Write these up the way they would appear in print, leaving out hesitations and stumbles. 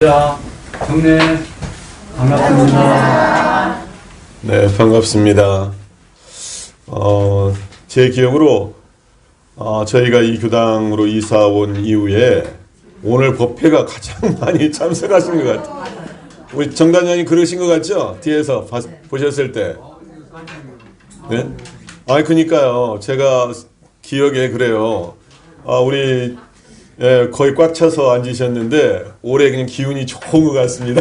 자, 경례 반갑습니다. 네, 반갑습니다. 제 기억으로 저희가 이 교당으로 이사 온 이후에 오늘 법회가 가장 많이 참석하신 것 같아요. 우리 정단장님 그러신 것 같죠? 뒤에서 보셨을 때. 네? 그러니까요. 제가 기억에 그래요. 우리 거의 꽉 차서 앉으셨는데 올해 그냥 기운이 좋은 것 같습니다.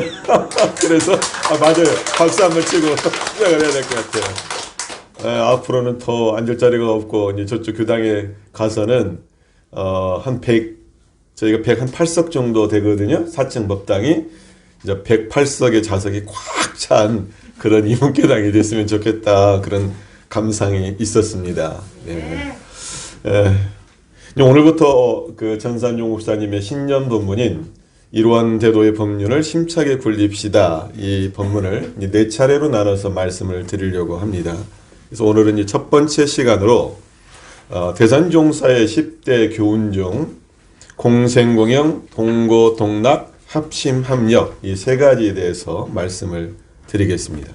그래서 맞아요. 박수 한번 치고 시작을 해야 될 것 같아요. 앞으로는 더 앉을 자리가 없고 이제 저쪽 교당에 가서는 한 100, 저희가 108석 정도 되거든요. 4층 법당이 이제 108석의 좌석이 꽉 찬 그런 이문교당이 됐으면 좋겠다, 그런 감상이 있었습니다. 네. 오늘부터 그 전산용 목사님의 신년 본문인 일원대도의 법륜을 심차게 굴립시다, 이 본문을 4차례로 나눠서 말씀을 드리려고 합니다. 그래서 오늘은 첫 번째 시간으로 대산종사의 10대 교훈 중 공생공영, 동고동락, 합심합력, 이 세 가지에 대해서 말씀을 드리겠습니다.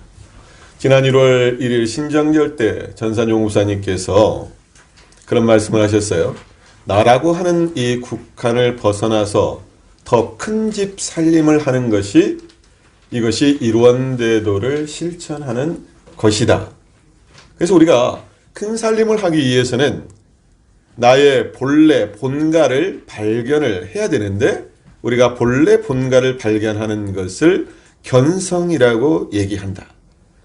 지난 1월 1일 신정절 때 전산용 목사님께서 그런 말씀을 하셨어요. 나라고 하는 이 국한을 벗어나서 더 큰 집 살림을 하는 것이, 이것이 일원대도를 실천하는 것이다. 그래서 우리가 큰 살림을 하기 위해서는 나의 본래 본가를 발견을 해야 되는데, 우리가 본래 본가를 발견하는 것을 견성이라고 얘기한다.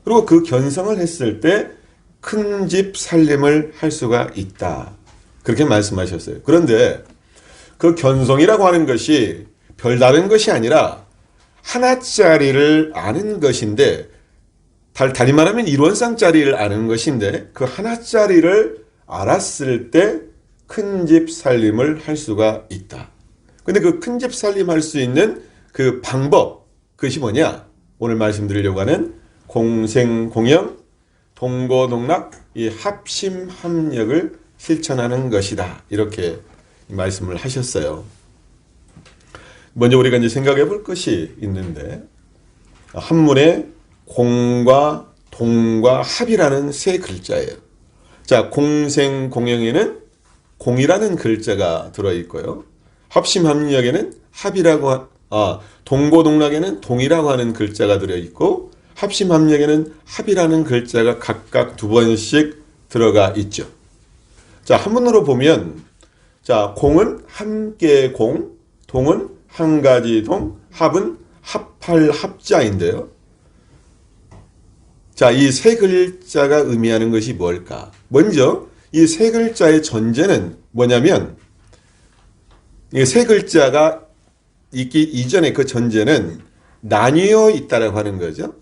그리고 그 견성을 했을 때 큰 집 살림을 할 수가 있다, 그렇게 말씀하셨어요. 그런데 그 견성이라고 하는 것이 별다른 것이 아니라 하나짜리를 아는 것인데, 달리 말하면 일원상짜리를 아는 것인데, 그 하나짜리를 알았을 때 큰 집 살림을 할 수가 있다. 근데 그 큰 집 살림 할 수 있는 그 방법, 그것이 뭐냐? 오늘 말씀드리려고 하는 공생공영, 동고동락, 이 합심합력을 실천하는 것이다, 이렇게 말씀을 하셨어요. 먼저 우리가 이제 생각해 볼 것이 있는데, 한문에 공과 동과 합이라는 세 글자예요. 자, 공생공영에는 공이라는 글자가 들어있고요. 합심합력에는 동고동락에는 동이라고 하는 글자가 들어있고, 합심합력에는 합이라는 글자가 각각 2번씩 들어가 있죠. 자, 한문으로 보면, 자, 공은 함께 공, 동은 한 가지 동, 합은 합할 합자인데요. 자, 이 세 글자가 의미하는 것이 뭘까? 먼저 이 세 글자의 전제는 뭐냐면, 이 세 글자가 있기 이전에 그 전제는 나뉘어 있다라고 하는 거죠.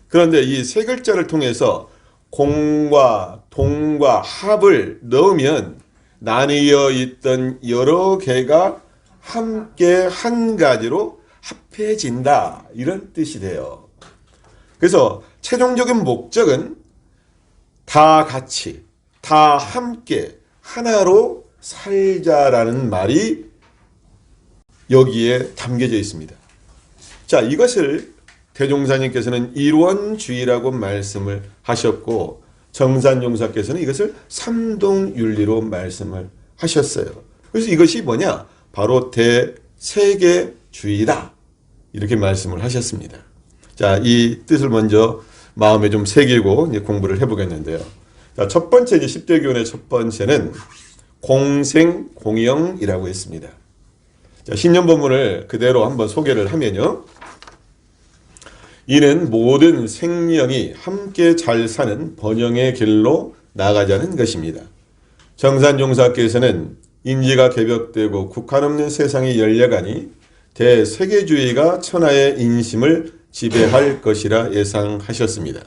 그런데 이 세 글자를 통해서 공과 동과 합을 넣으면 나뉘어 있던 여러 개가 함께 한 가지로 합해진다, 이런 뜻이 돼요. 그래서 최종적인 목적은 다 같이, 다 함께 하나로 살자라는 말이 여기에 담겨져 있습니다. 자, 이것을 대종사님께서는 일원주의라고 말씀을 하셨고, 정산용사께서는 이것을 삼동윤리로 말씀을 하셨어요. 그래서 이것이 뭐냐? 바로 대세계주의다, 이렇게 말씀을 하셨습니다. 자, 이 뜻을 먼저 마음에 좀 새기고 이제 공부를 해보겠는데요. 자, 첫 번째, 이제 10대 교훈의 첫 번째는 공생공영이라고 했습니다. 자, 신년 본문을 그대로 한번 소개를 하면요. 이는 모든 생명이 함께 잘 사는 번영의 길로 나가자는 것입니다. 정산종사께서는 인지가 개벽되고 국한 없는 세상이 열려가니 대세계주의가 천하의 인심을 지배할 것이라 예상하셨습니다.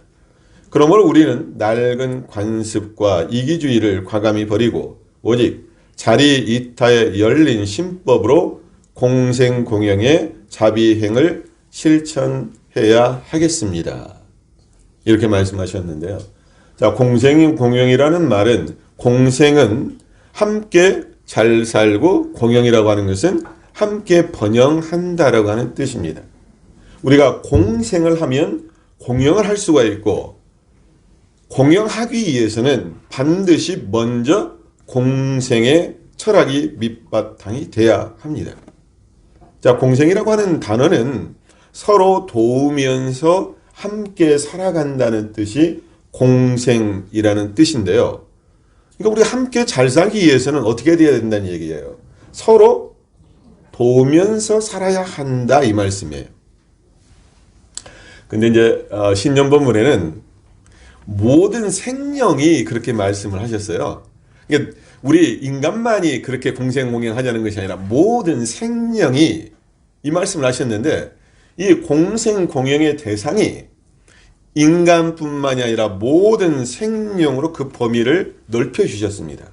그러므로 우리는 낡은 관습과 이기주의를 과감히 버리고 오직 자리 이타에 열린 신법으로 공생공영의 자비행을 실천해야 하겠습니다, 이렇게 말씀하셨는데요. 자, 공생공영이라는 말은, 공생은 함께 잘 살고, 공영이라고 하는 것은 함께 번영한다라고 하는 뜻입니다. 우리가 공생을 하면 공영을 할 수가 있고, 공영하기 위해서는 반드시 먼저 공생의 철학이 밑바탕이 돼야 합니다. 자, 공생이라고 하는 단어는 서로 도우면서 함께 살아간다는 뜻이 공생이라는 뜻인데요. 그러니까 우리가 함께 잘 살기 위해서는 어떻게 돼야 된다는 얘기예요. 서로 도우면서 살아야 한다 이 말씀이에요. 근데 이제 신년본문에는 모든 생명이 그렇게 말씀을 하셨어요. 그러니까 우리 인간만이 그렇게 공생공영하자는 것이 아니라 모든 생명이 이 말씀을 하셨는데, 이 공생공영의 대상이 인간뿐만이 아니라 모든 생명으로 그 범위를 넓혀 주셨습니다.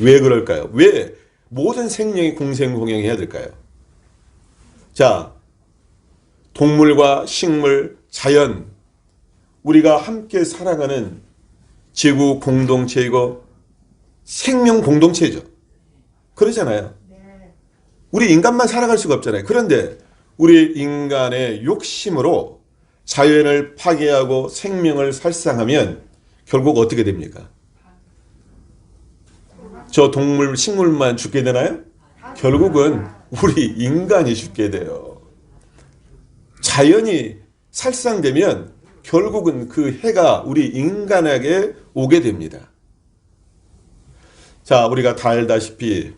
왜 그럴까요? 왜 모든 생명이 공생공영해야 될까요? 자, 동물과 식물, 자연, 우리가 함께 살아가는 지구 공동체이고 생명 공동체죠. 그러잖아요. 우리 인간만 살아갈 수가 없잖아요. 그런데 우리 인간의 욕심으로 자연을 파괴하고 생명을 살상하면 결국 어떻게 됩니까? 저 동물, 식물만 죽게 되나요? 결국은 우리 인간이 죽게 돼요. 자연이 살상되면 결국은 그 해가 우리 인간에게 오게 됩니다. 자, 우리가 다 알다시피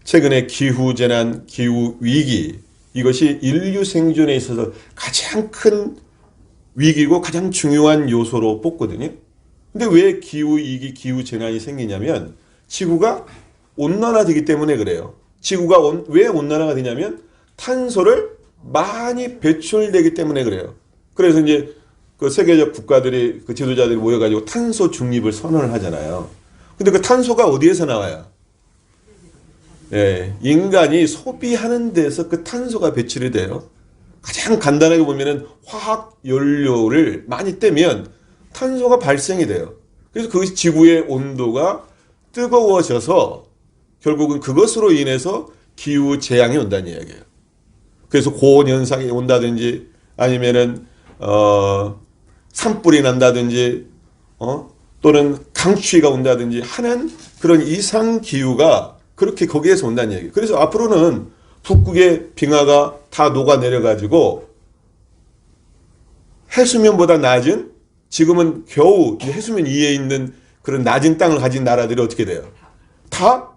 최근에 기후재난, 기후위기, 이것이 인류 생존에 있어서 가장 큰 위기고 가장 중요한 요소로 뽑거든요. 근데 왜 기후위기, 기후재난이 생기냐면 지구가 온난화되기 때문에 그래요. 지구가 왜 온난화가 되냐면 탄소를 많이 배출되기 때문에 그래요. 그래서 이제 그 세계적 국가들이, 그 지도자들이 모여가지고 탄소 중립을 선언을 하잖아요. 근데 그 탄소가 어디에서 나와요? 예, 인간이 소비하는 데서 그 탄소가 배출이 돼요. 가장 간단하게 보면은 화학 연료를 많이 떼면 탄소가 발생이 돼요. 그래서 그 지구의 온도가 뜨거워져서 결국은 그것으로 인해서 기후 재앙이 온다는 이야기예요. 그래서 고온 현상이 온다든지 아니면은 산불이 난다든지 또는 강추위가 온다든지 하는 그런 이상 기후가 그렇게 거기에서 온다는 얘기예요. 그래서 앞으로는 북극의 빙하가 다 녹아내려가지고 해수면보다 낮은, 지금은 겨우 해수면 위에 있는 그런 낮은 땅을 가진 나라들이 어떻게 돼요? 다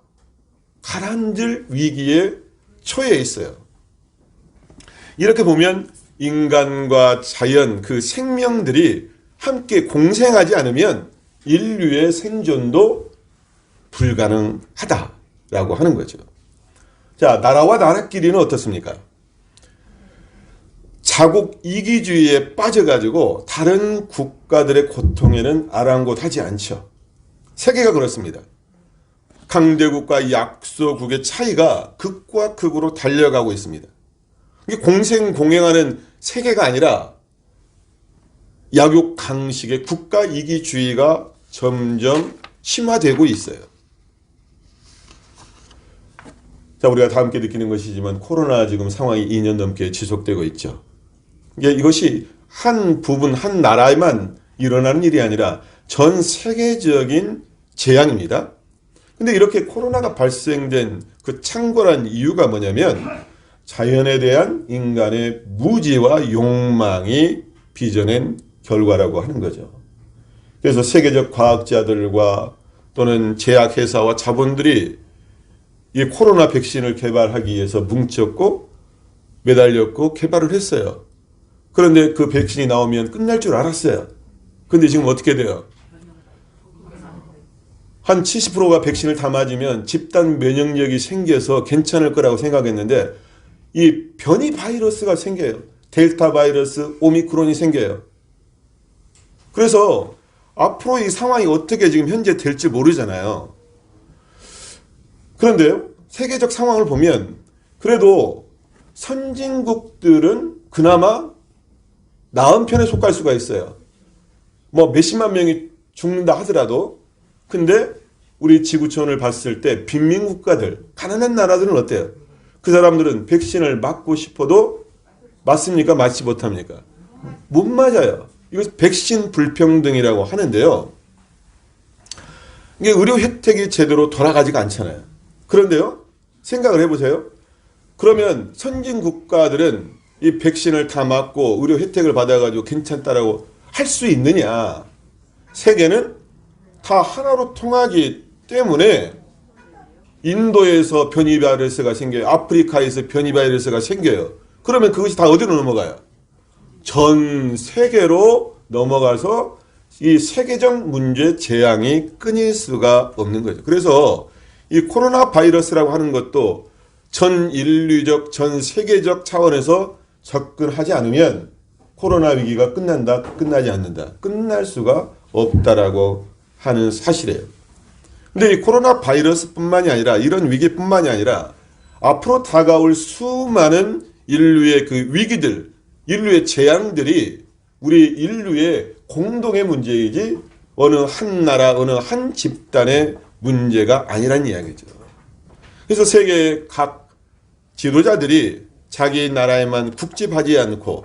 가라앉을 위기에 처해 있어요. 이렇게 보면 인간과 자연, 그 생명들이 함께 공생하지 않으면 인류의 생존도 불가능하다라고 하는 거죠. 자, 나라와 나라끼리는 어떻습니까? 자국 이기주의에 빠져가지고 다른 국가들의 고통에는 아랑곳하지 않죠. 세계가 그렇습니다. 강대국과 약소국의 차이가 극과 극으로 달려가고 있습니다. 이게 공생공행하는 세계가 아니라 약육강식의 국가 이기주의가 점점 심화되고 있어요. 자, 우리가 다 함께 느끼는 것이지만 코로나 지금 상황이 2년 넘게 지속되고 있죠. 이것이 한 부분, 한 나라에만 일어나는 일이 아니라 전 세계적인 재앙입니다. 근데 이렇게 코로나가 발생된 그 창궐한 이유가 뭐냐면 자연에 대한 인간의 무지와 욕망이 빚어낸 결과라고 하는 거죠. 그래서 세계적 과학자들과 또는 제약회사와 자본들이 이 코로나 백신을 개발하기 위해서 뭉쳤고 매달렸고 개발을 했어요. 그런데 그 백신이 나오면 끝날 줄 알았어요. 근데 지금 어떻게 돼요? 한 70%가 백신을 다 맞으면 집단 면역력이 생겨서 괜찮을 거라고 생각했는데 이 변이 바이러스가 생겨요. 델타 바이러스, 오미크론이 생겨요. 그래서 앞으로 이 상황이 어떻게 지금 현재 될지 모르잖아요. 그런데요, 세계적 상황을 보면 그래도 선진국들은 그나마 나은 편에 속할 수가 있어요. 뭐 몇십만 명이 죽는다 하더라도. 근데 우리 지구촌을 봤을 때 빈민국가들, 가난한 나라들은 어때요? 그 사람들은 백신을 맞고 싶어도 맞습니까? 맞지 못합니까? 못 맞아요. 이것을 백신 불평등이라고 하는데요. 이게 의료 혜택이 제대로 돌아가지가 않잖아요. 그런데요, 생각을 해보세요. 그러면 선진 국가들은 이 백신을 다 맞고 의료 혜택을 받아가지고 괜찮다라고 할 수 있느냐? 세계는 다 하나로 통하기 때문에 인도에서 변이 바이러스가 생겨요. 아프리카에서 변이 바이러스가 생겨요. 그러면 그것이 다 어디로 넘어가요? 전 세계로 넘어가서 이 세계적 문제 재앙이 끊일 수가 없는 거죠. 그래서 이 코로나 바이러스라고 하는 것도 전 인류적, 전 세계적 차원에서 접근하지 않으면 코로나 위기가 끝난다, 끝나지 않는다. 끝날 수가 없다라고 하는 사실이에요. 근데 이 코로나 바이러스뿐만이 아니라 이런 위기뿐만이 아니라 앞으로 다가올 수많은 인류의 그 위기들, 인류의 재앙들이 우리 인류의 공동의 문제이지 어느 한 나라, 어느 한 집단의 문제가 아니란 이야기죠. 그래서 세계 각 지도자들이 자기 나라에만 국집하지 않고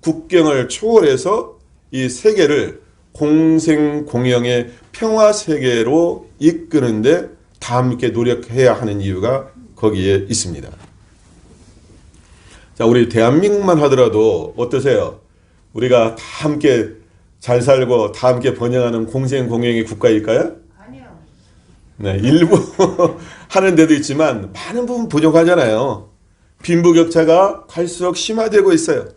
국경을 초월해서 이 세계를 공생공영의 평화세계로 이끄는데 다 함께 노력해야 하는 이유가 거기에 있습니다. 자, 우리 대한민국만 하더라도 어떠세요? 우리가 다 함께 잘 살고 다 함께 번영하는 공생공영의 국가일까요? 아니요. 네, 일부 하는 데도 있지만 많은 부분 부족하잖아요. 빈부격차가 갈수록 심화되고 있어요.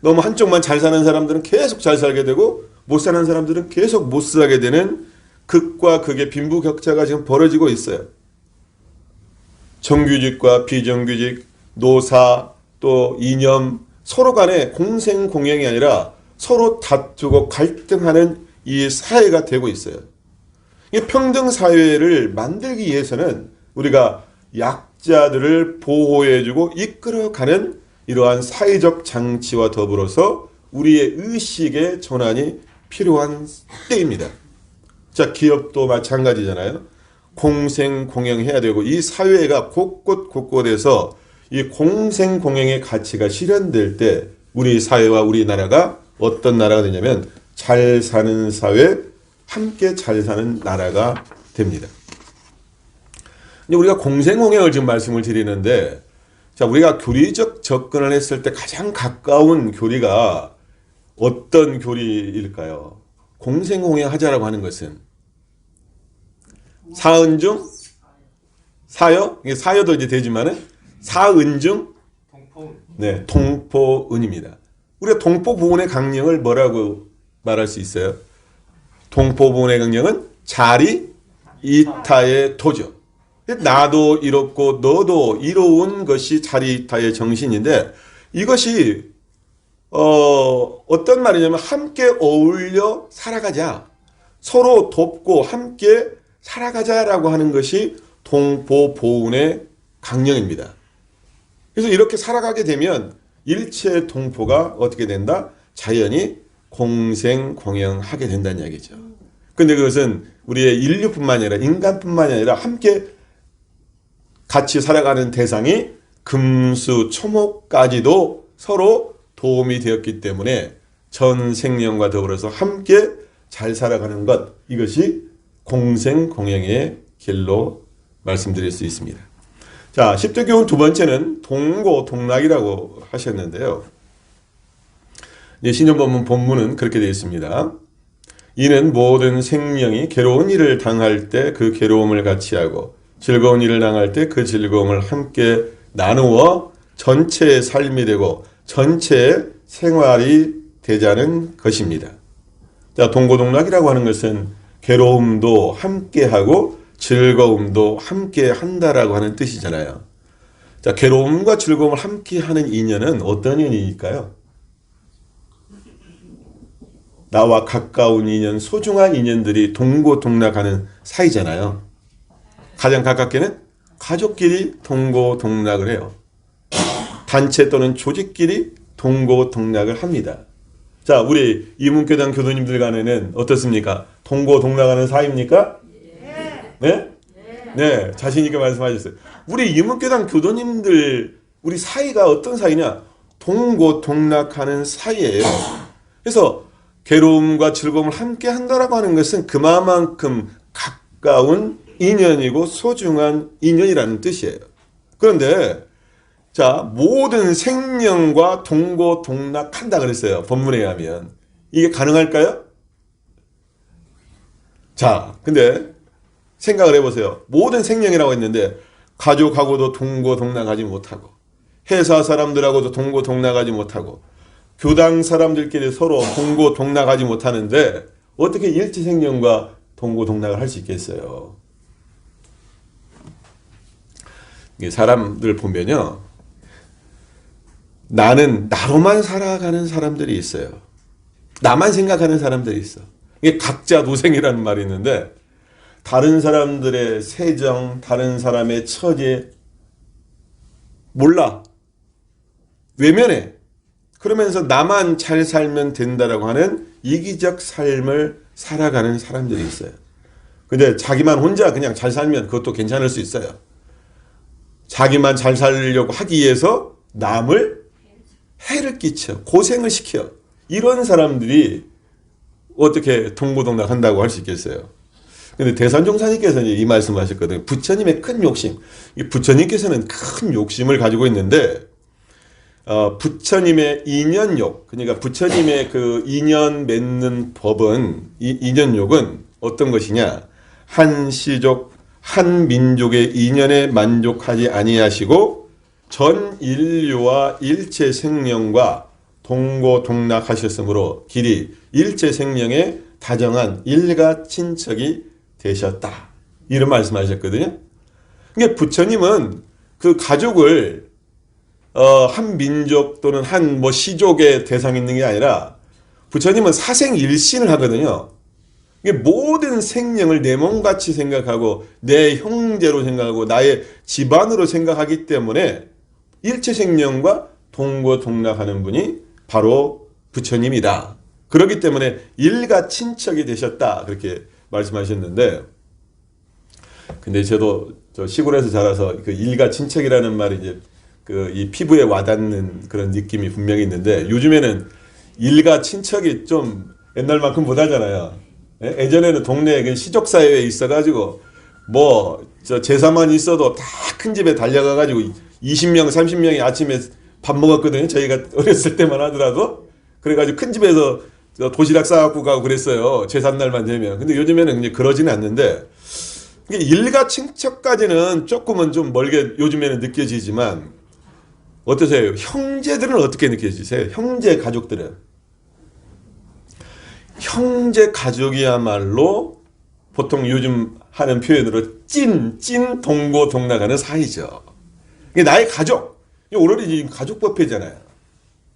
너무 한쪽만 잘 사는 사람들은 계속 잘 살게 되고 못 사는 사람들은 계속 못 살게 되는 극과 극의 빈부격차가 지금 벌어지고 있어요. 정규직과 비정규직, 노사, 또 이념, 서로 간에 공생공영이 아니라 서로 다투고 갈등하는 이 사회가 되고 있어요. 이 평등 사회를 만들기 위해서는 우리가 약자들을 보호해주고 이끌어가는 이러한 사회적 장치와 더불어서 우리의 의식의 전환이 필요한 때입니다. 자, 기업도 마찬가지잖아요. 공생공영해야 되고 이 사회가 곳곳에서 이 공생공영의 가치가 실현될 때 우리 사회와 우리나라가 어떤 나라가 되냐면 잘 사는 사회, 함께 잘 사는 나라가 됩니다. 우리가 공생공영을 지금 말씀을 드리는데, 자, 우리가 교리적 접근을 했을 때 가장 가까운 교리가 어떤 교리일까요? 공생공영 하자라고 하는 것은 사은중, 사여, 이게 사여도 이제 되지만은 사은중, 네, 통포은입니다. 우리가 동포부원의 강령을 뭐라고 말할 수 있어요? 동포부원의 강령은 자리 이타의 도죠. 나도 이롭고 너도 이로운 것이 자리이타의 정신인데 이것이 어떤 말이냐면 함께 어울려 살아가자. 서로 돕고 함께 살아가자라고 하는 것이 동포보훈의 강령입니다. 그래서 이렇게 살아가게 되면 일체 동포가 어떻게 된다? 자연히 공생공영하게 된다는 이야기죠. 근데 그것은 우리의 인류뿐만 아니라 인간뿐만 아니라 함께 같이 살아가는 대상이 금수초목까지도 서로 도움이 되었기 때문에 전 생명과 더불어서 함께 잘 살아가는 것, 이것이 공생공영의 길로 말씀드릴 수 있습니다. 자, 10대 교훈 두 번째는 동고동락이라고 하셨는데요. 신약본문 본문은 그렇게 되어 있습니다. 이는 모든 생명이 괴로운 일을 당할 때 그 괴로움을 같이 하고 즐거운 일을 당할 때 그 즐거움을 함께 나누어 전체의 삶이 되고 전체의 생활이 되자는 것입니다. 자, 동고동락이라고 하는 것은 괴로움도 함께하고 즐거움도 함께한다라고 하는 뜻이잖아요. 자, 괴로움과 즐거움을 함께하는 인연은 어떤 인연일까요? 나와 가까운 인연, 소중한 인연들이 동고동락하는 사이잖아요. 가장 가깝게는 가족끼리 동고동락을 해요. 단체 또는 조직끼리 동고동락을 합니다. 자, 우리 이문교당 교도님들 간에는 어떻습니까? 동고동락하는 사이입니까? 네? 네, 자신 있게 말씀하셨어요. 우리 이문교당 교도님들 우리 사이가 어떤 사이냐? 동고동락하는 사이예요. 그래서 괴로움과 즐거움을 함께 한다라고 하는 것은 그만큼 가까운 인연이고 소중한 인연이라는 뜻이에요. 그런데 자, 모든 생명과 동고동락한다 그랬어요. 본문에 의하면. 이게 가능할까요? 자, 근데 생각을 해보세요. 모든 생명이라고 했는데 가족하고도 동고동락하지 못하고 회사 사람들하고도 동고동락하지 못하고 교당 사람들끼리 서로 동고동락하지 못하는데 어떻게 일체생명과 동고동락을 할 수 있겠어요? 사람들 보면요. 나는 나로만 살아가는 사람들이 있어요. 나만 생각하는 사람들이 있어. 이게 각자 도생이라는 말이 있는데 다른 사람들의 세정, 다른 사람의 처지 몰라. 외면해. 그러면서 나만 잘 살면 된다라고 하는 이기적 삶을 살아가는 사람들이 있어요. 근데 자기만 혼자 그냥 잘 살면 그것도 괜찮을 수 있어요. 자기만 잘 살려고 하기 위해서 남을 해를 끼쳐, 고생을 시켜. 이런 사람들이 어떻게 동고동락 한다고 할 수 있겠어요? 근데 대산종사님께서는 이 말씀을 하셨거든요. 부처님의 큰 욕심. 부처님께서는 큰 욕심을 가지고 있는데, 부처님의 인연욕, 그러니까 부처님의 그 인연 맺는 법은, 인연욕은 어떤 것이냐? 한 시족, 한 민족의 인연에 만족하지 아니하시고, 전 인류와 일체 생명과 동고동락하셨으므로 길이 일체 생명의 다정한 일가 친척이 되셨다. 이런 말씀하셨거든요. 그러니까 부처님은 그 가족을 한 민족 또는 한 뭐 시족의 대상이 있는 게 아니라 부처님은 사생일신을 하거든요. 모든 생명을 내 몸같이 생각하고 내 형제로 생각하고 나의 집안으로 생각하기 때문에 일체 생명과 동고동락하는 분이 바로 부처님이다. 그렇기 때문에 일가 친척이 되셨다. 그렇게 말씀하셨는데, 근데 저도 저 시골에서 자라서 그 일가 친척이라는 말이 이제 그 이 피부에 와닿는 그런 느낌이 분명히 있는데 요즘에는 일가 친척이 좀 옛날만큼 못하잖아요. 예전에는 동네에 그 시족사회에 있어가지고 뭐 저 제사만 있어도 다 큰 집에 달려가가지고 20명, 30명이 아침에 밥 먹었거든요. 저희가 어렸을 때만 하더라도. 그래가지고 큰 집에서 도시락 싸갖고 가고 그랬어요. 제삿날만 되면. 근데 요즘에는 이제 그러지는 않는데, 일가 친척까지는 조금은 좀 멀게 요즘에는 느껴지지만, 어떠세요? 형제들은 어떻게 느껴지세요? 형제 가족들은? 형제 가족이야말로 보통 요즘 하는 표현으로 찐 동고동락하는 사이죠. 이게 나의 가족. 오늘이 지금 가족법회잖아요.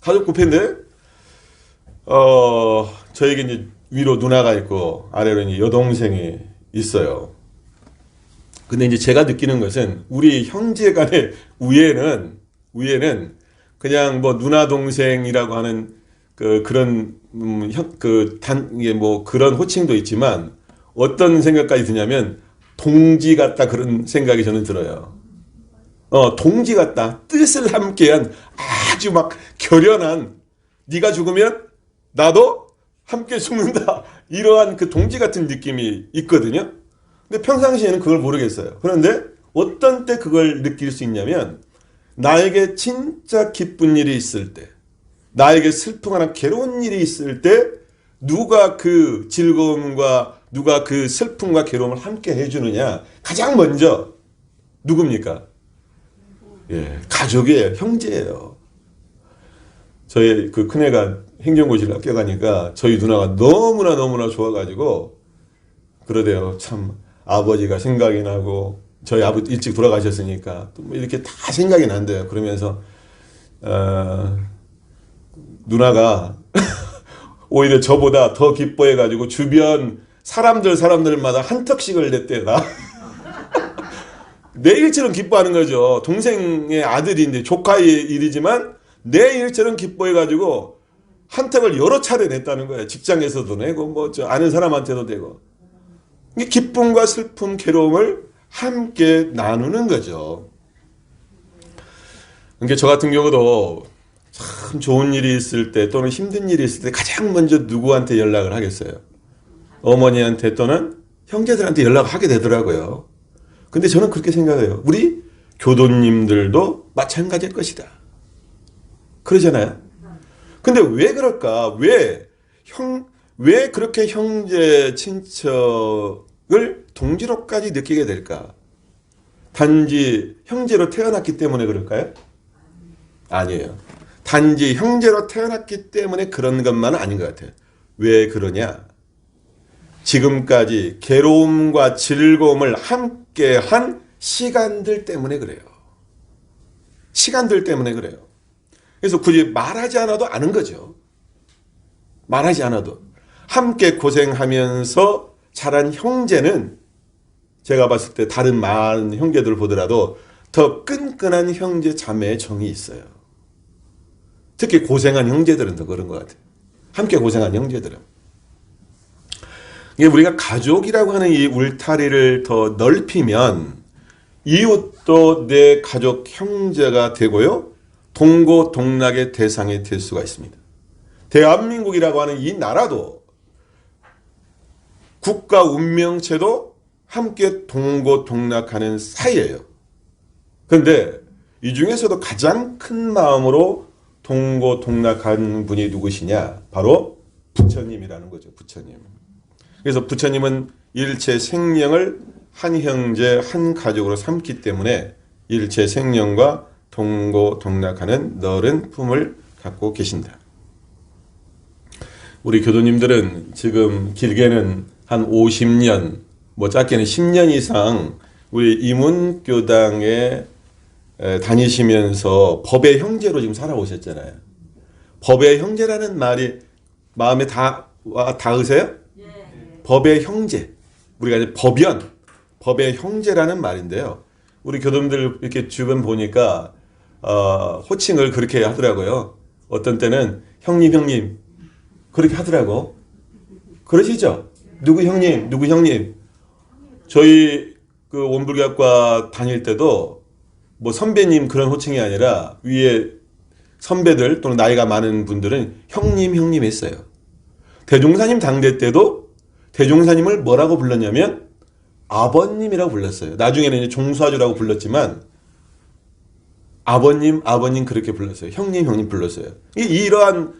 가족법회인데, 저에게 이제 위로 누나가 있고, 아래로 이제 여동생이 있어요. 근데 이제 제가 느끼는 것은, 우리 형제 간의 우애는 그냥 뭐 누나 동생이라고 하는 그런, 이게 뭐 그런 호칭도 있지만, 어떤 생각까지 드냐면, 동지 같다 그런 생각이 저는 들어요. 동지 같다. 뜻을 함께한 아주 막 결연한, 네가 죽으면 나도 함께 죽는다. 이러한 그 동지 같은 느낌이 있거든요. 근데 평상시에는 그걸 모르겠어요. 그런데 어떤 때 그걸 느낄 수 있냐면 나에게 진짜 기쁜 일이 있을 때, 나에게 슬프거나 괴로운 일이 있을 때 누가 그 즐거움과 누가 그 슬픔과 괴로움을 함께 해주느냐. 가장 먼저 누굽니까? 예, 가족이에요. 형제예요. 저희 그 큰애가 행정고시를 학교 가니까 저희 누나가 너무나 좋아가지고 그러대요. 참 아버지가 생각이 나고 저희 아버지 일찍 돌아가셨으니까 또 뭐 이렇게 다 생각이 난대요. 그러면서 누나가 오히려 저보다 더 기뻐해가지고 주변 사람들마다 한턱씩을 냈대요. 내 일처럼 기뻐하는 거죠. 동생의 아들인데 조카의 일이지만 내 일처럼 기뻐해가지고 한턱을 여러 차례 냈다는 거예요. 직장에서도 내고 뭐 저 아는 사람한테도 되고. 이 기쁨과 슬픔, 괴로움을 함께 나누는 거죠. 그러니까 저 같은 경우도 참 좋은 일이 있을 때 또는 힘든 일이 있을 때 가장 먼저 누구한테 연락을 하겠어요? 어머니한테 또는 형제들한테 연락을 하게 되더라고요. 근데 저는 그렇게 생각해요. 우리 교도님들도 마찬가지일 것이다. 그러잖아요. 근데 왜 그럴까? 왜 그렇게 형제, 친척을 동지로까지 느끼게 될까? 단지 형제로 태어났기 때문에 그럴까요? 아니에요. 단지 형제로 태어났기 때문에 그런 것만은 아닌 것 같아요. 왜 그러냐? 지금까지 괴로움과 즐거움을 함께한 시간들 때문에 그래요. 시간들 때문에 그래요. 그래서 굳이 말하지 않아도 아는 거죠. 말하지 않아도. 함께 고생하면서 자란 형제는 제가 봤을 때 다른 많은 형제들 보더라도 더 끈끈한 형제 자매의 정이 있어요. 특히 고생한 형제들은 더 그런 것 같아요. 함께 고생한 형제들은. 우리가 가족이라고 하는 이 울타리를 더 넓히면 이웃도 내 가족 형제가 되고요. 동고동락의 대상이 될 수가 있습니다. 대한민국이라고 하는 이 나라도 국가 운명체도 함께 동고동락하는 사이예요. 그런데 이 중에서도 가장 큰 마음으로 동고동락한 분이 누구시냐? 바로 부처님이라는 거죠. 부처님. 그래서 부처님은 일체 생명을 한 형제, 한 가족으로 삼기 때문에 일체 생명과 동고동락하는 넓은 품을 갖고 계신다. 우리 교도님들은 지금 길게는 한 50년, 뭐 짧게는 10년 이상 우리 이문교당에 다니시면서 법의 형제로 지금 살아오셨잖아요. 법의 형제라는 말이 마음에 닿으세요? 법의 형제. 우리가 이제 법의 형제라는 말인데요. 우리 교도님들 이렇게 주변 보니까 호칭을 그렇게 하더라고요. 어떤 때는 형님 그렇게 하더라고. 그러시죠? 누구 형님. 저희 그 원불교학과 다닐 때도 뭐 선배님 그런 호칭이 아니라 위에 선배들 또는 나이가 많은 분들은 형님 했어요. 대종사님 당대 때도 대종사님을 뭐라고 불렀냐면 아버님이라고 불렀어요. 나중에는 이제 종수아주라고 불렀지만 아버님 그렇게 불렀어요. 형님 불렀어요. 이러한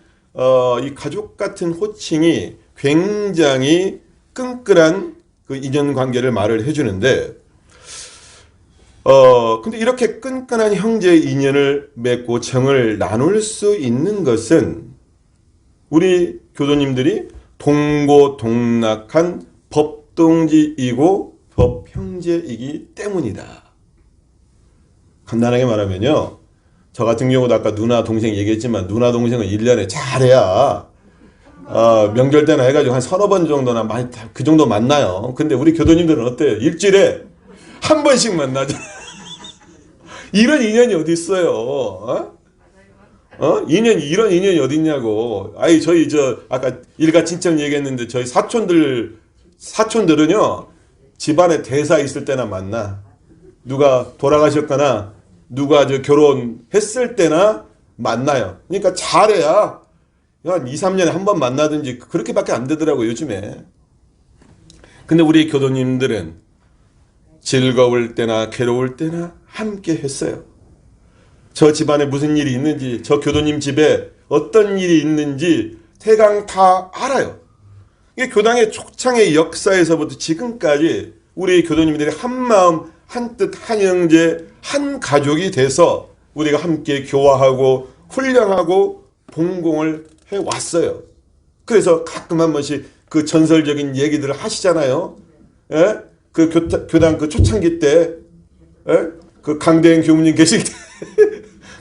이 가족 같은 호칭이 굉장히 끈끈한 그 인연관계를 말을 해주는데 근데 이렇게 끈끈한 형제 인연을 맺고 정을 나눌 수 있는 것은 우리 교도님들이 동고동락한 법동지이고 법형제이기 때문이다. 간단하게 말하면요. 저 같은 경우도 아까 누나 동생 얘기했지만 누나 동생은 1년에 잘해야 명절 때나 해가지고 한 서너 번 정도나 그 정도 만나요. 근데 우리 교도님들은 어때요? 일주일에 한 번씩 만나죠. 이런 인연이 어디 있어요? 이런 인연이 어디 있냐고. 저희 아까 일가 친척 얘기했는데 저희 사촌들은요 집안에 대사 있을 때나 만나. 누가 돌아가셨거나 누가 결혼했을 때나 만나요. 그러니까 잘해야 한 2, 3년에 한 번 만나든지 그렇게밖에 안 되더라고요, 요즘에. 근데 우리 교도님들은 즐거울 때나 괴로울 때나 함께 했어요. 저 집안에 무슨 일이 있는지, 저 교도님 집에 어떤 일이 있는지 대강 다 알아요. 이게 교당의 초창의 역사에서부터 지금까지 우리 교도님들이 한 마음, 한 뜻, 한 형제, 한 가족이 돼서 우리가 함께 교화하고 훈련하고 봉공을 해왔어요. 그래서 가끔 한 번씩 그 전설적인 얘기들을 하시잖아요. 예? 그 교당 그 초창기 때, 예? 그 강대행 교무님 계실 때,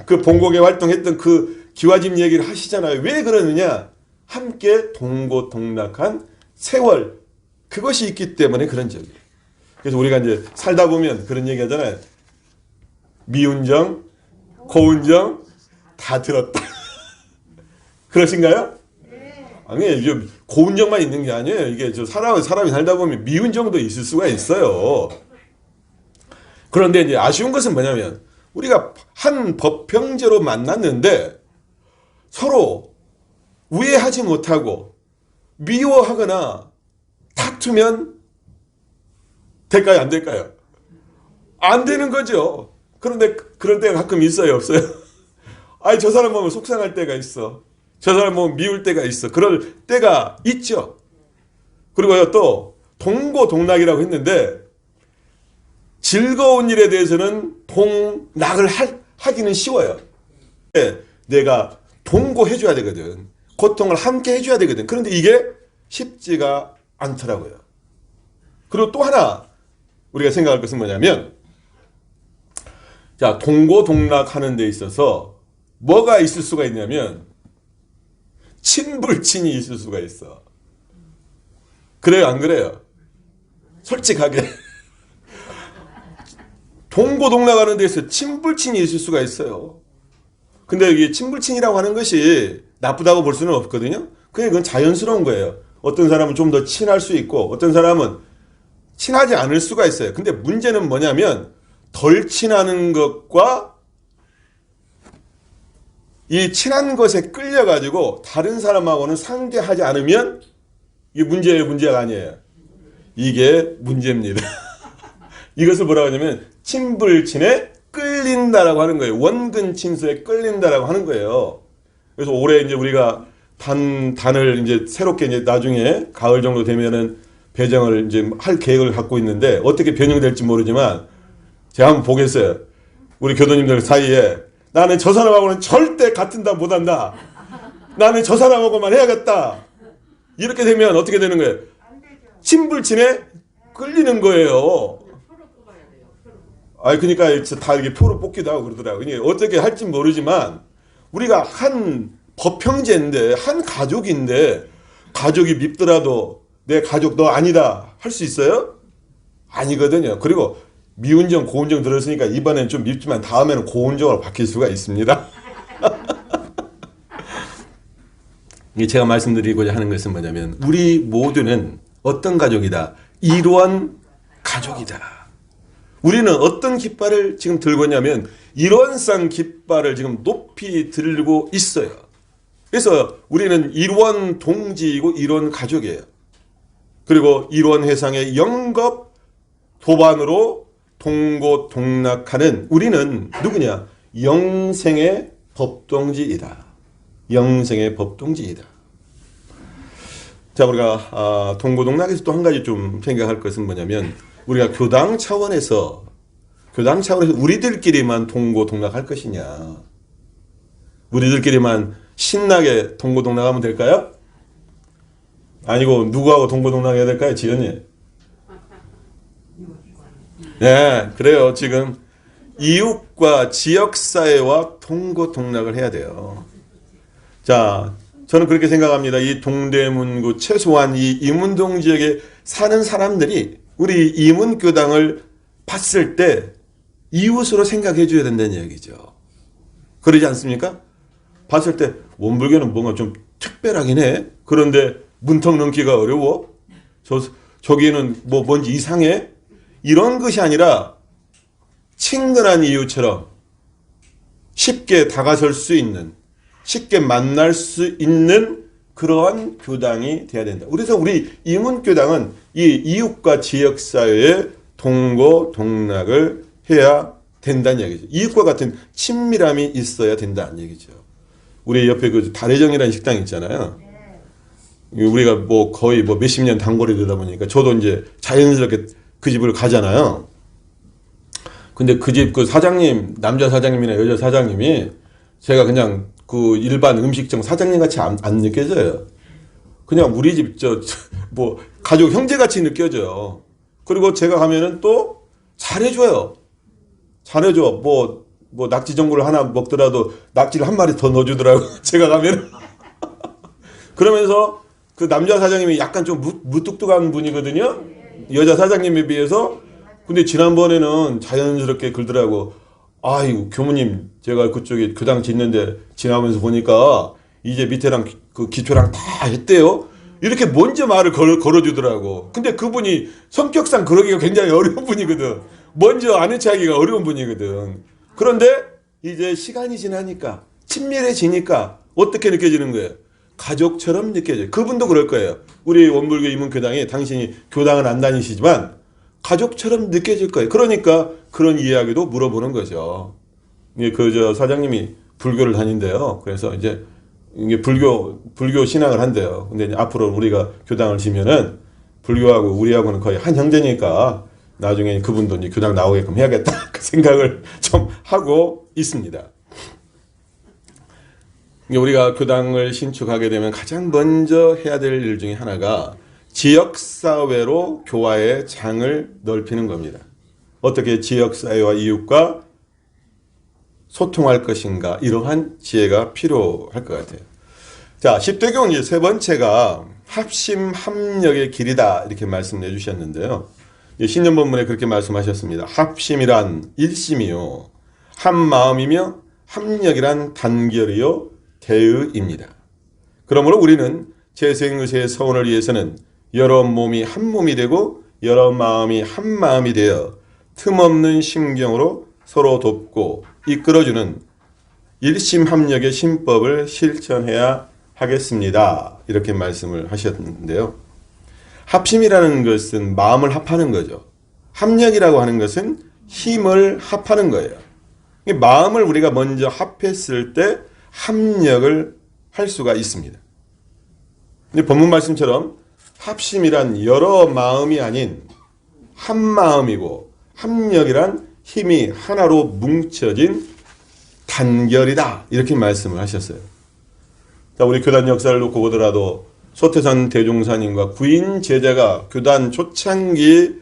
그 봉공회 활동했던 그 기와집 얘기를 하시잖아요. 왜 그러느냐? 함께 동고동락한 세월, 그것이 있기 때문에 그런 적이에요. 그래서 우리가 이제 살다 보면 그런 얘기 하잖아요. 미운정, 고운정 다 들었다. 그러신가요? 아니, 고운정만 있는 게 아니에요. 이게 사람이 살다 보면 미운 정도 있을 수가 있어요. 그런데 이제 아쉬운 것은 뭐냐면 우리가 한 법형제로 만났는데 서로 우애하지 못하고 미워하거나 다투면 될까요? 안 될까요? 안 되는 거죠. 그런데 그런 때가 가끔 있어요? 없어요? 아니, 저 사람 보면 속상할 때가 있어. 저 사람 보면 미울 때가 있어. 그럴 때가 있죠. 그리고요, 또 동고동락이라고 했는데 즐거운 일에 대해서는 동락을 하기는 쉬워요. 내가 동고해줘야 되거든. 고통을 함께 해줘야 되거든. 그런데 이게 쉽지가 않더라고요. 그리고 또 하나 우리가 생각할 것은 뭐냐면, 자, 동고동락하는 데 있어서 뭐가 있을 수가 있냐면 친불친이 있을 수가 있어. 그래요, 안 그래요? 솔직하게. 동고동락하는 데서 친불친이 있을 수가 있어요. 근데 이게 친불친이라고 하는 것이 나쁘다고 볼 수는 없거든요. 그건 자연스러운 거예요. 어떤 사람은 좀 더 친할 수 있고 어떤 사람은 친하지 않을 수가 있어요. 근데 문제는 뭐냐면 덜 친하는 것과 이 친한 것에 끌려가지고 다른 사람하고는 상대하지 않으면 이게 문제예요, 문제가 아니에요. 이게 문제입니다. 이것을 뭐라고 하냐면 친불친에 끌린다라고 하는 거예요. 원근 친서에 끌린다라고 하는 거예요. 그래서 올해 이제 우리가 단을 이제 새롭게 이제 나중에 가을 정도 되면은 배정을 이제 할 계획을 갖고 있는데 어떻게 변형될지 모르지만 제가 한번 보겠어요. 우리 교도님들 사이에 나는 저 사람하고는 절대 같은 단 못한다. 나는 저 사람하고만 해야겠다. 이렇게 되면 어떻게 되는 거예요? 친불친에 끌리는 거예요. 아니, 그러니까 다 이렇게 표로 뽑기도 하고 그러더라고요. 이게 어떻게 할지 모르지만 우리가 한 법형제인데, 한 가족인데, 가족이 밉더라도 내 가족 너 아니다 할 수 있어요? 아니거든요. 그리고 미운정, 고운정 들었으니까 이번엔 좀 밉지만 다음에는 고운정으로 바뀔 수가 있습니다. 제가 말씀드리고자 하는 것은 뭐냐면 우리 모두는 어떤 가족이다? 이러한 가족이다. 우리는 어떤 깃발을 지금 들고 있냐면 일원상 깃발을 지금 높이 들고 있어요. 그래서 우리는 일원 동지이고 일원 가족이에요. 그리고 일원 회상의 영겁 도반으로 동고동락하는 우리는 누구냐? 영생의 법동지이다. 영생의 법동지이다. 자, 우리가 동고동락에서 또 한 가지 좀 생각할 것은 뭐냐면 우리가 교당 차원에서 우리들끼리만 동고동락할 것이냐, 우리들끼리만 신나게 동고동락하면 될까요? 아니고 누구하고 동고동락해야 될까요? 지연이? 네, 그래요. 지금 이웃과 지역사회와 동고동락을 해야 돼요. 자, 저는 그렇게 생각합니다. 이 동대문구 최소한 이 이문동 지역에 사는 사람들이 우리 이문교당을 봤을 때 이웃으로 생각해 줘야 된다는 얘기죠. 그러지 않습니까? 봤을 때 원불교는 뭔가 좀 특별하긴 해. 그런데 문턱 넘기가 어려워. 저기는 뭐 뭔지 이상해. 이런 것이 아니라 친근한 이웃처럼 쉽게 다가설 수 있는, 쉽게 만날 수 있는 그러한 교당이 돼야 된다. 그래서 우리 이문교당은 이 이웃과 지역사회의 동고동락을 해야 된다는 얘기죠. 이웃과 같은 친밀함이 있어야 된다는 얘기죠. 우리 옆에 그 다래정이라는 식당 있잖아요. 우리가 뭐 거의 뭐 몇십 년 단골이 되다 보니까 저도 이제 자연스럽게 그 집을 가잖아요. 근데 그 집 그 사장님, 남자 사장님이나 여자 사장님이 제가 그냥 그 일반 음식점 사장님 같이 안 느껴져요. 그냥 우리 집 뭐 가족 형제 같이 느껴져요. 그리고 제가 가면은 또 잘해줘요. 잘해줘. 뭐 낙지 전골을 하나 먹더라도 낙지를 한 마리 더 넣어주더라고요. 제가 가면. 그러면서 그 남자 사장님이 약간 좀 무뚝뚝한 분이거든요. 여자 사장님에 비해서. 근데 지난번에는 자연스럽게 그러더라고. 아이고, 교무님, 제가 그쪽에 교당 짓는데 지나면서 보니까 이제 밑에랑 그 기초랑 다 했대요. 이렇게 먼저 말을 걸어주더라고. 근데 그분이 성격상 그러기가 굉장히 어려운 분이거든. 먼저 아는 척하기가 어려운 분이거든. 그런데 이제 시간이 지나니까 친밀해지니까 어떻게 느껴지는 거예요? 가족처럼 느껴져요. 그분도 그럴 거예요. 우리 원불교 이문교당에 당신이 교당은 안 다니시지만 가족처럼 느껴질 거예요. 그러니까 그런 이야기도 물어보는 거죠. 그 사장님이 불교를 다닌대요. 그래서 이제 이게 불교 신앙을 한대요. 근데 이제 앞으로 우리가 교당을 지면은 불교하고 우리하고는 거의 한 형제니까 나중에 그분도 이제 교당 나오게끔 해야겠다 그 생각을 좀 하고 있습니다. 우리가 교당을 신축하게 되면 가장 먼저 해야 될 일 중에 하나가 지역사회로 교화의 장을 넓히는 겁니다. 어떻게 지역사회와 이웃과 소통할 것인가, 이러한 지혜가 필요할 것 같아요. 자, 10대경 이제 세 번째가 합심 합력의 길이다 이렇게 말씀해 주셨는데요. 신년본문에 그렇게 말씀하셨습니다. 합심이란 일심이요, 한 마음이며 합력이란 단결이요 대의입니다. 그러므로 우리는 재생의세의 서원을 위해서는 여러 몸이 한 몸이 되고 여러 마음이 한 마음이 되어 틈없는 심경으로 서로 돕고 이끌어주는 일심합력의 신법을 실천해야 하겠습니다. 이렇게 말씀을 하셨는데요. 합심이라는 것은 마음을 합하는 거죠. 합력이라고 하는 것은 힘을 합하는 거예요. 마음을 우리가 먼저 합했을 때 합력을 할 수가 있습니다. 근데 본문 말씀처럼 합심이란 여러 마음이 아닌 한 마음이고 합력이란 힘이 하나로 뭉쳐진 단결이다 이렇게 말씀을 하셨어요. 자, 우리 교단 역사를 놓고 보더라도 소태산 대종사님과 구인 제자가 교단 초창기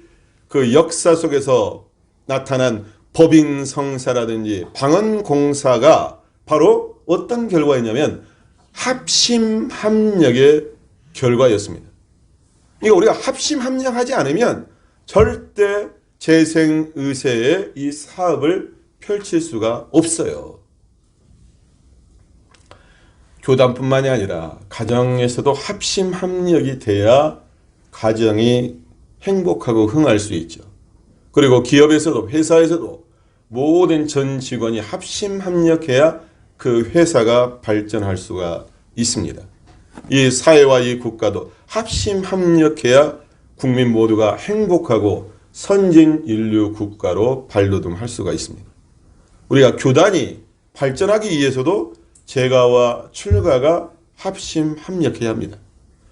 그 역사 속에서 나타난 법인성사라든지 방언공사가 바로 어떤 결과였냐면 합심합력의 결과였습니다. 그러니까 우리가 합심합력하지 않으면 절대 재생의세의 이 사업을 펼칠 수가 없어요. 교단뿐만이 아니라 가정에서도 합심합력이 돼야 가정이 행복하고 흥할 수 있죠. 그리고 기업에서도 회사에서도 모든 전 직원이 합심합력해야 그 회사가 발전할 수가 있습니다. 이 사회와 이 국가도 합심합력해야 국민 모두가 행복하고 선진 인류 국가로 발돋움할 수가 있습니다. 우리가 교단이 발전하기 위해서도 재가와 출가가 합심합력해야 합니다.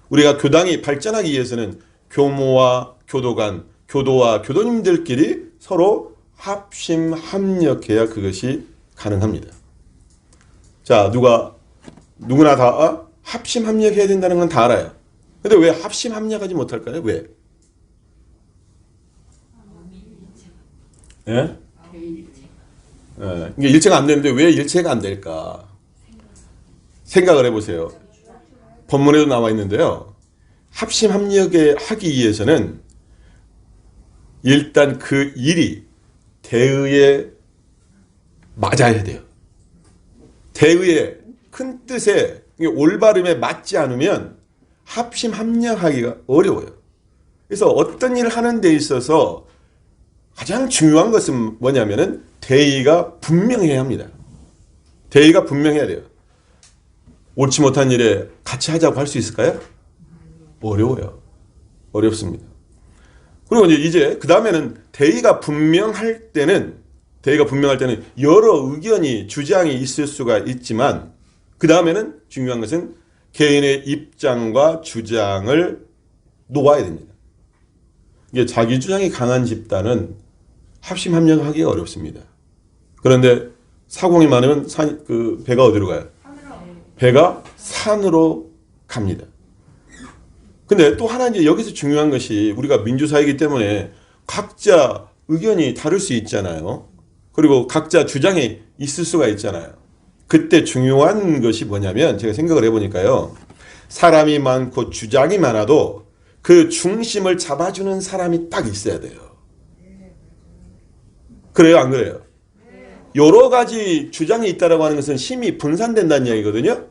우리가 교당이 발전하기 위해서는 교모와 교도관, 교도와 교도님들끼리 서로 합심합력해야 그것이 가능합니다. 자, 누구나 다 합심합력해야 된다는 건 다 알아요. 근데 왜 합심합력하지 못할까요? 왜? 예? 이게 일체가 안 되는데 왜 일체가 안 될까? 생각을 해보세요. 본문에도 나와 있는데요. 합심합력에 하기 위해서는 일단 그 일이 대의에 맞아야 돼요. 대의의 큰 뜻에 올바름에 맞지 않으면 합심합력하기가 어려워요. 그래서 어떤 일을 하는 데 있어서 가장 중요한 것은 뭐냐면은 대의가 분명해야 합니다. 대의가 분명해야 돼요. 옳지 못한 일에 같이 하자고 할 수 있을까요? 어려워요. 어렵습니다. 그리고 이제 그 다음에는 대의가 분명할 때는 여러 의견이 주장이 있을 수가 있지만 그 다음에는 중요한 것은 개인의 입장과 주장을 놓아야 됩니다. 이게 자기 주장이 강한 집단은 합심합력하기가 어렵습니다. 그런데 사공이 많으면 배가 어디로 가요? 배가 산으로 갑니다. 근데 또 하나 이제 여기서 중요한 것이 우리가 민주사회이기 때문에 각자 의견이 다를 수 있잖아요. 그리고 각자 주장이 있을 수가 있잖아요. 그때 중요한 것이 뭐냐면 제가 생각을 해보니까요. 사람이 많고 주장이 많아도 그 중심을 잡아주는 사람이 딱 있어야 돼요. 그래요? 안 그래요? 여러 가지 주장이 있다라고 하는 것은 힘이 분산된다는 얘기거든요.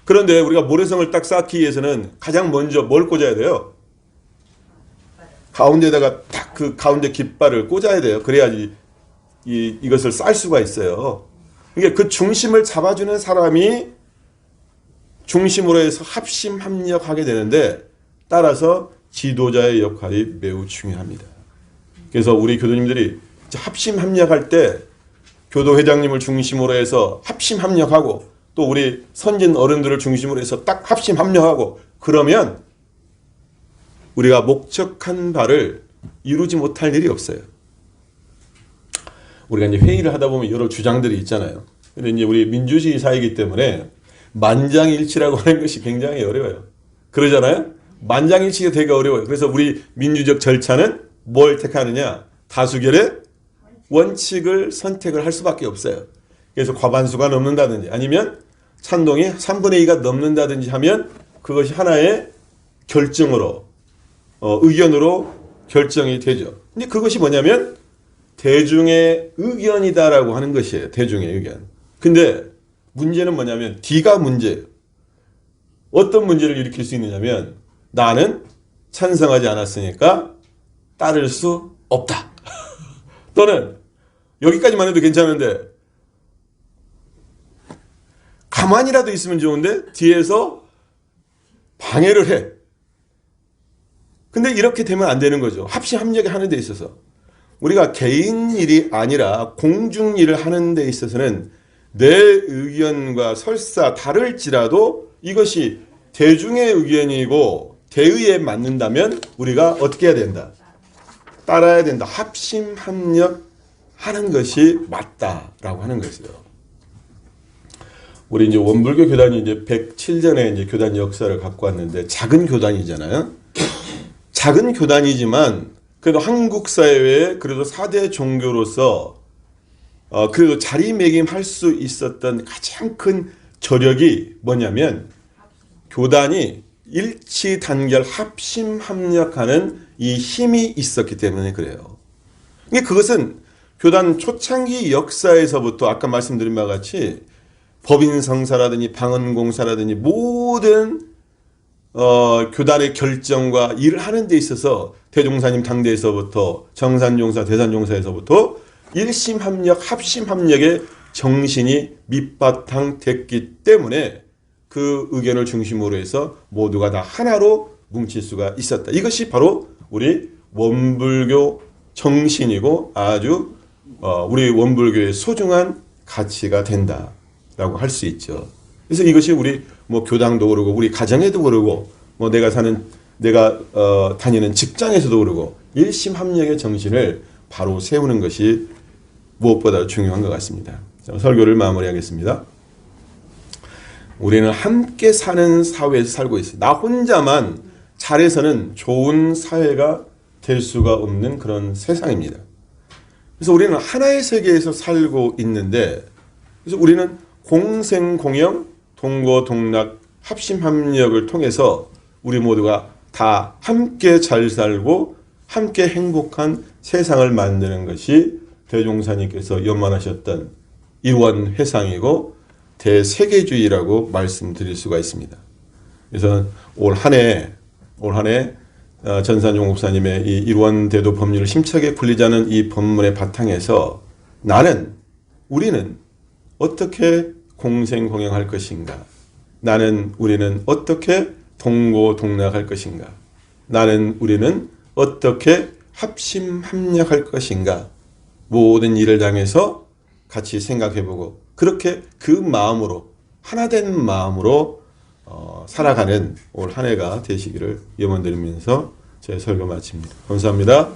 그런데 우리가 모래성을 딱 쌓기 위해서는 가장 먼저 뭘 꽂아야 돼요? 가운데다가 딱 그 가운데 깃발을 꽂아야 돼요. 그래야지 이것을 쌓을 수가 있어요. 그러니까 그 중심을 잡아주는 사람이 중심으로 해서 합심 합력하게 되는데, 따라서 지도자의 역할이 매우 중요합니다. 그래서 우리 교도님들이 합심 합력할 때 교도회장님을 중심으로 해서 합심 합력하고, 또 우리 선진 어른들을 중심으로 해서 딱 합심 합력하고, 그러면 우리가 목적한 바를 이루지 못할 일이 없어요. 우리가 이제 회의를 하다 보면 여러 주장들이 있잖아요. 근데 이제 우리 민주주의 사회이기 때문에 만장일치라고 하는 것이 굉장히 어려워요. 그러잖아요? 만장일치가 되게 어려워요. 그래서 우리 민주적 절차는 뭘 택하느냐? 다수결의 원칙을 선택을 할 수밖에 없어요. 그래서 과반수가 넘는다든지 아니면 찬동이 3분의 2가 넘는다든지 하면 그것이 하나의 결정으로 의견으로 결정이 되죠. 근데 그것이 뭐냐면 대중의 의견이다라고 하는 것이에요. 대중의 의견. 근데 문제는 뭐냐면 D가 문제예요. 어떤 문제를 일으킬 수 있느냐면 나는 찬성하지 않았으니까 따를 수 없다. 또는 여기까지만 해도 괜찮은데 가만히라도 있으면 좋은데 뒤에서 방해를 해. 근데 이렇게 되면 안 되는 거죠. 합심 합력이 하는 데 있어서. 우리가 개인 일이 아니라 공중 일을 하는 데 있어서는 내 의견과 설사 다를지라도 이것이 대중의 의견이고 대의에 맞는다면 우리가 어떻게 해야 된다? 따라야 된다. 합심 합력하는 것이 맞다라고 하는 것이죠. 우리 이제 원불교 교단이 이제 107전에 이제 교단 역사를 갖고 왔는데 작은 교단이잖아요. 작은 교단이지만 그래도 한국 사회에 그래도 4대 종교로서 그래도 자리매김할 수 있었던 가장 큰 저력이 뭐냐면 교단이 일치 단결 합심 합력하는 이 힘이 있었기 때문에 그래요. 그것은 교단 초창기 역사에서부터 아까 말씀드린 바와 같이 법인성사라든지 방언공사라든지 모든 교단의 결정과 일을 하는 데 있어서 대종사님 당대에서부터 정산종사, 대산종사에서부터 일심합력, 합심합력의 정신이 밑바탕 됐기 때문에 그 의견을 중심으로 해서 모두가 다 하나로 뭉칠 수가 있었다. 이것이 바로 우리 원불교 정신이고 아주 우리 원불교의 소중한 가치가 된다라고 할 수 있죠. 그래서 이것이 우리 뭐 교당도 그러고 우리 가정에도 그러고 뭐 내가 다니는 직장에서도 그러고 일심합력의 정신을 바로 세우는 것이 무엇보다 중요한 것 같습니다. 자, 설교를 마무리하겠습니다. 우리는 함께 사는 사회에서 살고 있어요. 나 혼자만 잘해서는 좋은 사회가 될 수가 없는 그런 세상입니다. 그래서 우리는 하나의 세계에서 살고 있는데, 그래서 우리는 공생공영, 동고동락, 합심합력을 통해서 우리 모두가 다 함께 잘 살고 함께 행복한 세상을 만드는 것이 대종사님께서 연만하셨던 일원회상이고 대세계주의라고 말씀드릴 수가 있습니다. 그래서 올 한 해 전산용 목사님의 이 일원대도 법률을 심차게 풀리자는 이 본문의 바탕에서 우리는 어떻게 공생공영할 것인가? 우리는 어떻게 동고동락할 것인가? 우리는 어떻게 합심합력할 것인가? 모든 일을 당해서 같이 생각해보고 그렇게 그 마음으로 하나된 마음으로 살아가는 올 한 해가 되시기를 염원드리면서 제 설교 마칩니다. 감사합니다.